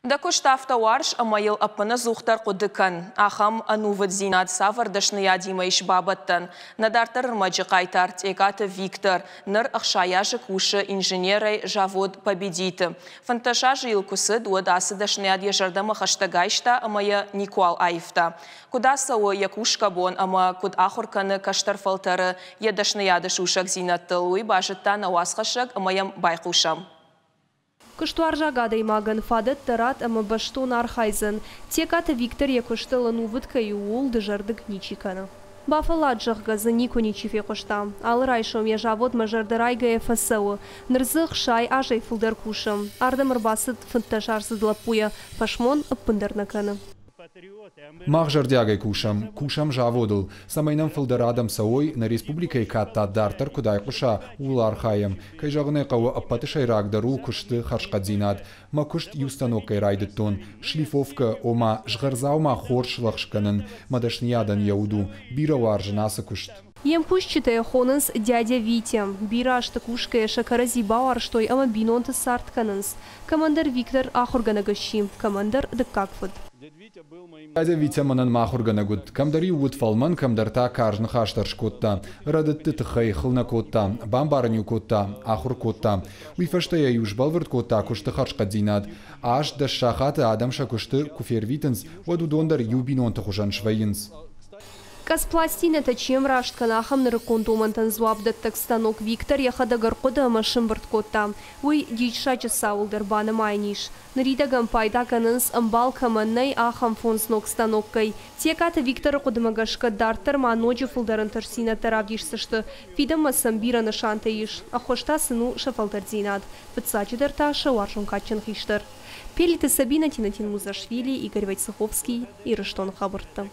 Дакуштафта варш амаил апына зухтар кудыкан. Ахам анувыд зинад савар дашная димаиш бабаттан. Надартар маджи кайтар теката Виктор. Ныр ахшаяжы куши инженерой Жавод победиты. Фанташажы илкусы дуадасы дашная дежардама хаштагайшта амая Никуал Аифта. Кудасау якушка бон ама куд ахурканы каштарфалтары едашная дашушак зинаттылуй бажытта науасхашак амаям байкушам. Кыштуар жагады имаган фадет тарат ама баштон архайзен. Теката Виктор якуштала нувыдка и уул дыжардык ничикана. Бафаладжах газы нику ничифе кушта. Алрайшом я Жавод мажардырайга ФСО. Нырзых шай ажай фулдер кушам. Ардамыр басыт фынташарсы длапуя. Фашмон аппындарнакана. Махжардягай кушам Жаводул. Самайнам фылдарадам сауой на республикой катта дартар кудай куша улархаям. Кай жагнай кау аппатышай рагдару кушты харшкадзинад. Ма кушт юстанокай райдыттон. Шлифовка ома жгарзаума хоршлахшканын. Мадашниядан яуду. Бира варжанасы кушт. Ем пущитая хоненс дядя Витя. Бира штакушкая шакарази бауар штой ама бинонты сартканенс. Командир Виктор ахурганагащи. Командир декакфуд. Дядя Витя манан махурганагуд. Камдари уд фалман камдарта кажн хаштарш котта. Радытты тыхай хылна котта. Бамбарню котта. Ахур котта. Уйфаштая юж балвард котта кушты харшкадзинад. Аш да шахаты адамша кушты куфервитенс. Воду дондар юбинонты хужан швайинс. Каспластина тачем раштканахам нарыконтумантан зуабдаттак станок Виктор яхадагар кода машин барткотта. Уй дичшача саулдар бана майниш. Наридагам пайдаканынс амбал каманнай ахам фонснок станоккай. Теката Виктора кодамагашка дартар маноджи фулдаран тарсина таравдишсашты. Фидам масамбира на шантаиш. Ахошта сыну шафалтардзинад. Пыцачидарта шауаршон качан хиштар. Пелиты Сабина Тинатин Музашвили, Игорь Войцеховский и Рыштон Хабарта.